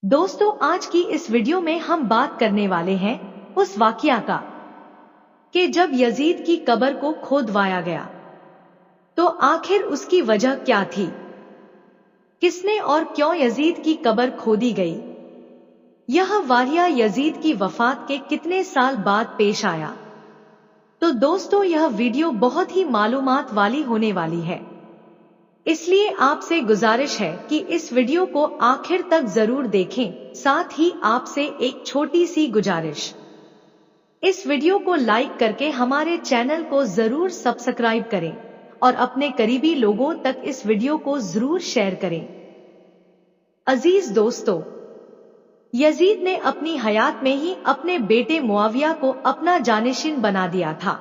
दोस्तों, आज की इस वीडियो में हम बात करने वाले हैं उस वाकया का कि जब यजीद की कब्र को खोदवाया गया तो आखिर उसकी वजह क्या थी, किसने और क्यों यजीद की कब्र खोदी गई। यह वाकया यजीद की वफात के कितने साल बाद पेश आया। तो दोस्तों, यह वीडियो बहुत ही मालूमात वाली होने वाली है, इसलिए आपसे गुजारिश है कि इस वीडियो को आखिर तक जरूर देखें। साथ ही आपसे एक छोटी सी गुजारिश, इस वीडियो को लाइक करके हमारे चैनल को जरूर सब्सक्राइब करें और अपने करीबी लोगों तक इस वीडियो को जरूर शेयर करें। अजीज दोस्तों, यजीद ने अपनी हयात में ही अपने बेटे मुआविया को अपना जानिशीन बना दिया था।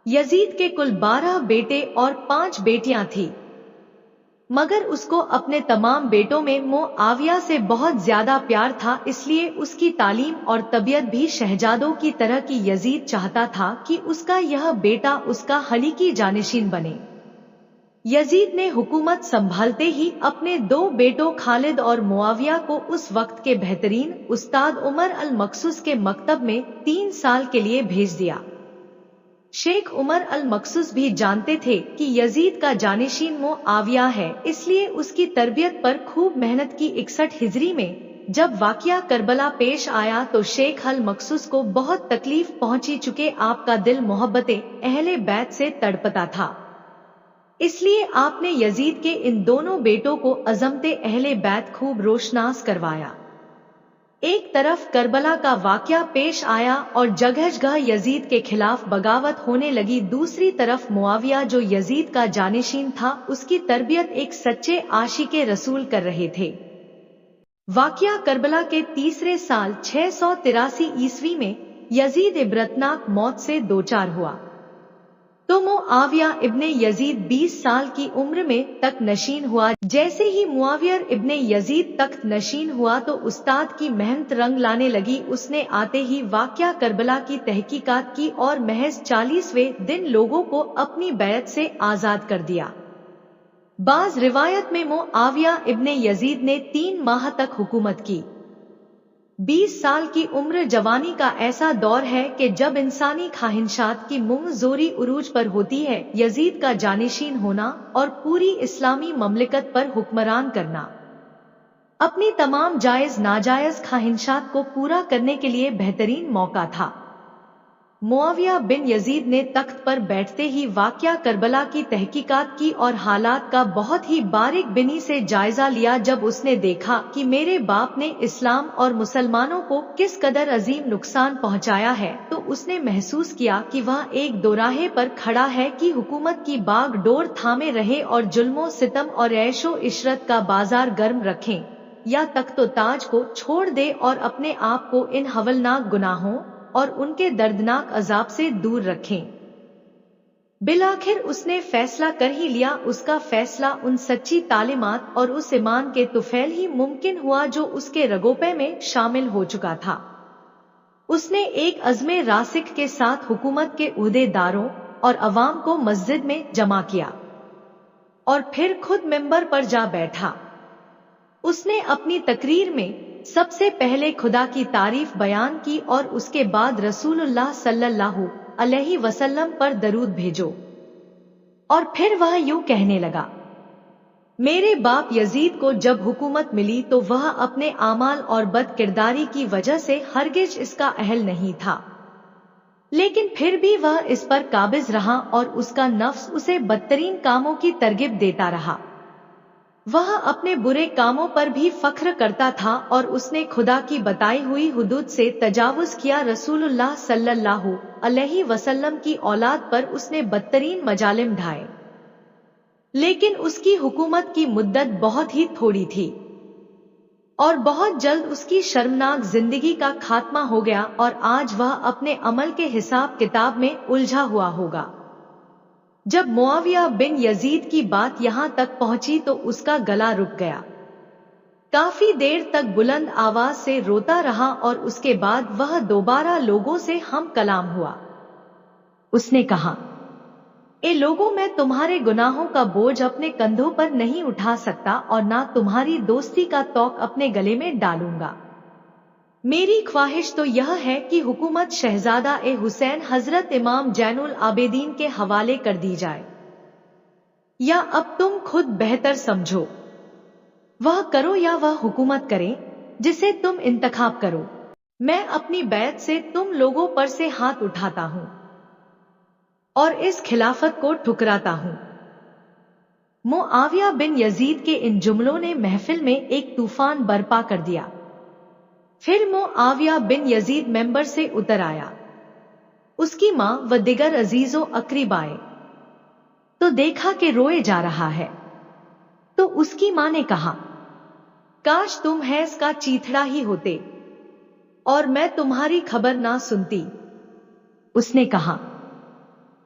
यजीद के कुल 12 बेटे और 5 बेटियां थीं, मगर उसको अपने तमाम बेटों में मुआविया से बहुत ज्यादा प्यार था, इसलिए उसकी तालीम और तबीयत भी शहजादों की तरह की यजीद चाहता था कि उसका यह बेटा उसका हलीकी जानिशीन बने। यजीद ने हुकूमत संभालते ही अपने 2 बेटों खालिद और मुआविया को उस वक्त के बेहतरीन उस्ताद उमर अल मकसूस के मकतब में 3 साल के लिए भेज दिया। शेख उमर अल मकसूस भी जानते थे कि यजीद का जानिशीन मुआविया है, इसलिए उसकी तरबियत पर खूब मेहनत की। 61 हिजरी में जब वाकया करबला पेश आया तो शेख अल मकसूस को बहुत तकलीफ पहुंची, चुके आपका दिल मोहब्बते अहले बैत से तड़पता था, इसलिए आपने यजीद के इन दोनों बेटों को अजमते अहले बैत खूब रोशनास करवाया। एक तरफ करबला का वाकया पेश आया और जगह जगह यजीद के खिलाफ बगावत होने लगी, दूसरी तरफ मुआविया जो यजीद का जानिशीन था उसकी तरबियत एक सच्चे आशिके रसूल कर रहे थे। वाकया करबला के तीसरे साल 683 ईस्वी में यजीद इबरतनाक मौत से दोचार हुआ तो मुआविया इब्ने यजीद 20 साल की उम्र में तख्त नशीन हुआ। जैसे ही मुआविया इब्ने यजीद तख्त नशीन हुआ तो उस्ताद की मेहनत रंग लाने लगी। उसने आते ही वाकया करबला की तहकीकात की और महज 40वें दिन लोगों को अपनी बैत से आजाद कर दिया। बाज रिवायत में मुआविया इब्ने यजीद ने 3 माह तक हुकूमत की। 20 साल की उम्र जवानी का ऐसा दौर है कि जब इंसानी ख्वाहिशात की मुंह जोरी उरूज पर होती है। यजीद का जानिशीन होना और पूरी इस्लामी ममलिकत पर हुक्मरान करना अपनी तमाम जायज नाजायज ख्वाहिशात को पूरा करने के लिए बेहतरीन मौका था। मुआविया बिन यजीद ने तख्त पर बैठते ही वाकया करबला की तहकीकात की और हालात का बहुत ही बारीक बिनी से जायजा लिया। जब उसने देखा कि मेरे बाप ने इस्लाम और मुसलमानों को किस कदर अजीम नुकसान पहुंचाया है, तो उसने महसूस किया कि वह एक दोराहे पर खड़ा है कि हुकूमत की बाग डोर थामे रहे और जुल्मों सितम और ऐशो इशरत का बाजार गर्म रखें, या तख्तो ताज को छोड़ दे और अपने आप को इन हवलनाक गुनाहों और उनके दर्दनाक अजाब से दूर रखें। बिलाखिर उसने फैसला कर ही लिया। उसका फैसला उन सच्ची तालीमात और उस ईमान के तुफैल ही मुमकिन हुआ जो उसके रगोपे में शामिल हो चुका था। उसने एक अज़्मे रासिक के साथ हुकूमत के उहदेदारों और अवाम को मस्जिद में जमा किया और फिर खुद मिंबर पर जा बैठा। उसने अपनी तकरीर में सबसे पहले खुदा की तारीफ बयान की और उसके बाद रसूलुल्लाह सल्लल्लाहु अलैहि वसल्लम पर दरूद भेजो, और फिर वह यूं कहने लगा, मेरे बाप यजीद को जब हुकूमत मिली तो वह अपने आमाल और बद किरदारी की वजह से हरगिज इसका अहल नहीं था, लेकिन फिर भी वह इस पर काबिज रहा और उसका नफ्स उसे बदतरीन कामों की तरगिब देता रहा। वह अपने बुरे कामों पर भी फख्र करता था और उसने खुदा की बताई हुई हुदूद से तजावुज किया। रसूलुल्लाह सल्लल्लाहु अलैहि वसल्लम की औलाद पर उसने बदतरीन मजालिम ढाए, लेकिन उसकी हुकूमत की मुद्दत बहुत ही थोड़ी थी और बहुत जल्द उसकी शर्मनाक जिंदगी का खात्मा हो गया और आज वह अपने अमल के हिसाब किताब में उलझा हुआ होगा। जब मुआविया बिन यजीद की बात यहाँ तक पहुंची तो उसका गला रुक गया। काफी देर तक बुलंद आवाज से रोता रहा और उसके बाद वह दोबारा लोगों से हम कलाम हुआ। उसने कहा, ए लोगों, मैं तुम्हारे गुनाहों का बोझ अपने कंधों पर नहीं उठा सकता और ना तुम्हारी दोस्ती का तौक अपने गले में डालूंगा। मेरी ख्वाहिश तो यह है कि हुकूमत शहजादा ए हुसैन हजरत इमाम जैनुल आबेदीन के हवाले कर दी जाए, या अब तुम खुद बेहतर समझो, वह करो या वह हुकूमत करे जिसे तुम इंतखाब करो। मैं अपनी बैत से तुम लोगों पर से हाथ उठाता हूं और इस खिलाफत को ठुकराता हूं। मुआविया बिन यजीद के इन जुमलों ने महफिल में एक तूफान बर्पा कर दिया। फिर मुआविया बिन यजीद मेंबर से उतर आया। उसकी मां व दिगर अजीजों अकरीब आए तो देखा कि रोए जा रहा है, तो उसकी मां ने कहा, काश तुम हैस का चीथड़ा ही होते और मैं तुम्हारी खबर ना सुनती। उसने कहा,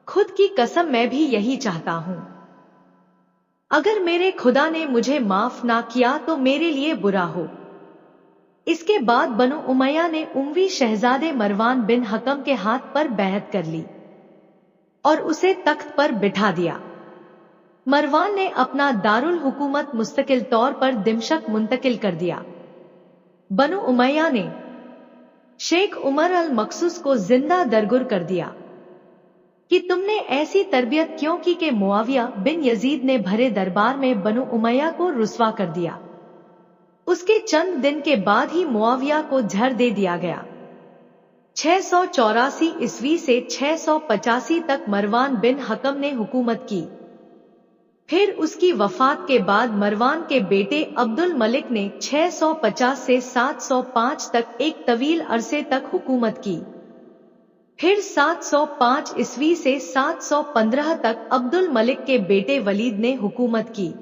खुद की कसम मैं भी यही चाहता हूं। अगर मेरे खुदा ने मुझे माफ ना किया तो मेरे लिए बुरा हो। इसके बाद बनु उमैया ने उमवी शहजादे मरवान बिन हकम के हाथ पर बैहत कर ली और उसे तख्त पर बिठा दिया। मरवान ने अपना दारुल हुकूमत मुस्तकिल तौर पर दिमशक मुंतकिल कर दिया। बनु उमैया ने शेख उमर अल मखसूस को जिंदा दरगुर कर दिया कि तुमने ऐसी तरबियत क्यों की कि मुआविया बिन यजीद ने भरे दरबार में बनु उमैया को रुस्वा कर दिया। उसके चंद दिन के बाद ही मुआविया को झर दे दिया गया। 684 ईस्वी से 685 तक मरवान बिन हकम ने हुकूमत की। फिर उसकी वफात के बाद मरवान के बेटे अब्दुल मलिक ने 650 से 705 तक एक तवील अरसे तक हुकूमत की। फिर 705 ईस्वी से 715 तक अब्दुल मलिक के बेटे वलीद ने हुकूमत की।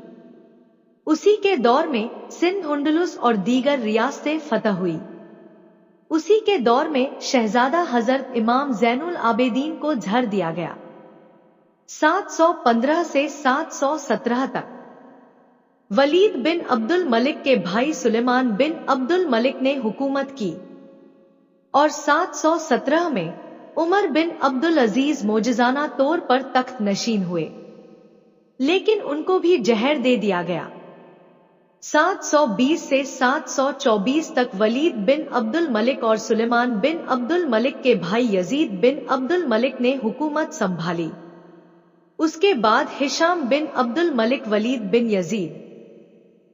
उसी के दौर में सिंध, अंडलुस और दीगर रियासतें फतह हुई। उसी के दौर में शहजादा हजरत इमाम जैनुल आबेदीन को झर दिया गया। 715 से 717 तक वलीद बिन अब्दुल मलिक के भाई सुलेमान बिन अब्दुल मलिक ने हुकूमत की और 717 में उमर बिन अब्दुल अजीज मोजजाना तौर पर तख्त नशीन हुए, लेकिन उनको भी जहर दे दिया गया। 720 से 724 तक वलीद बिन अब्दुल मलिक और सुलेमान बिन अब्दुल मलिक के भाई यजीद बिन अब्दुल मलिक ने हुकूमत संभाली। उसके बाद हिशाम बिन अब्दुल मलिक, वलीद बिन यजीद,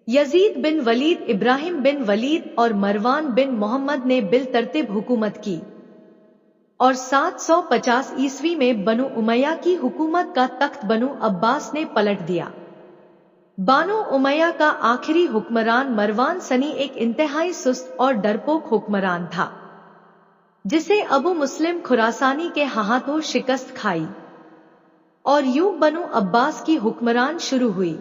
यजीद बिन वलीद, इब्राहिम बिन वलीद और मरवान बिन मोहम्मद ने बिल तरतीब हुकूमत की और 750 ईस्वी में बनु उमैया की हुकूमत का तख्त बनु अब्बास ने पलट दिया। बानो उमैया का आखिरी हुक्मरान मरवान सनी एक इंतहाई सुस्त और डरपोक हुक्मरान था, जिसे अबू मुस्लिम खुरासानी के हाथों शिकस्त खाई और यूं बनु अब्बास की हुक्मरान शुरू हुई।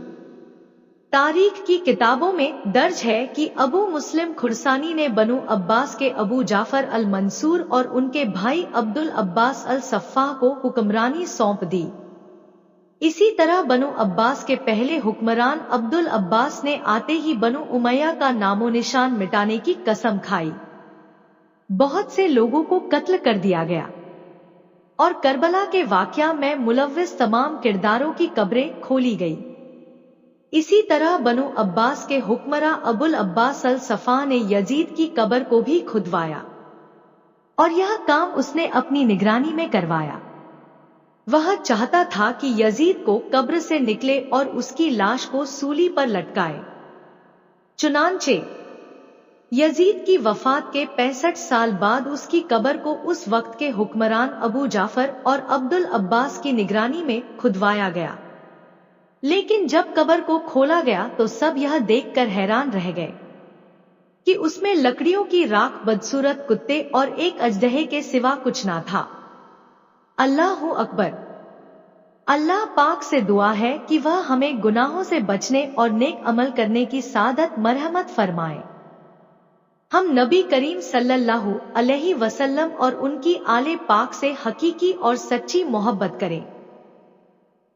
तारीख की किताबों में दर्ज है कि अबू मुस्लिम खुरसानी ने बनु अब्बास के अबू जाफर अल मंसूर और उनके भाई अब्दुल अब्बास अल सफ़ाह को हुक्मरानी सौंप दी। इसी तरह बनु अब्बास के पहले हुक्मरान अब्दुल अब्बास ने आते ही बनु उमैया का नामो निशान मिटाने की कसम खाई। बहुत से लोगों को कत्ल कर दिया गया और करबला के वाकया में मुलव्विस तमाम किरदारों की कब्रें खोली गई। इसी तरह बनु अब्बास के हुक्मरा अबुल अब्बास अल सफ़ा ने यजीद की कब्र को भी खुदवाया और यह काम उसने अपनी निगरानी में करवाया। वह चाहता था कि यजीद को कब्र से निकले और उसकी लाश को सूली पर लटकाए। चुनांचे यजीद की वफात के 65 साल बाद उसकी कब्र को उस वक्त के हुक्मरान अबू जाफर और अब्दुल अब्बास की निगरानी में खुदवाया गया। लेकिन जब कब्र को खोला गया तो सब यह देखकर हैरान रह गए कि उसमें लकड़ियों की राख, बदसूरत कुत्ते और एक अजदहे के सिवा कुछ ना था। अल्लाहु अकबर। अल्लाह पाक से दुआ है कि वह हमें गुनाहों से बचने और नेक अमल करने की सादत मरहमत फरमाए। हम नबी करीम सल्लल्लाहु अलैहि वसल्लम और उनकी आले पाक से हकीकी और सच्ची मोहब्बत करें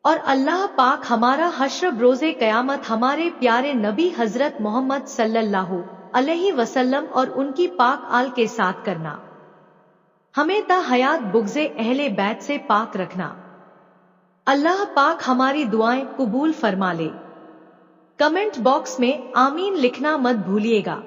और अल्लाह पाक हमारा हश्र रोज़े क़यामत हमारे प्यारे नबी हजरत मोहम्मद सल्लल्लाहु अलैहि वसल्लम और उनकी पाक आल के साथ करना। हमें ता हयात बुग़्ज़े अहले बैत से पाक रखना। اللہ پاک ہماری دعائیں قبول فرما لے۔ کمنٹ باکس میں آمین لکھنا مت بھولیے گا۔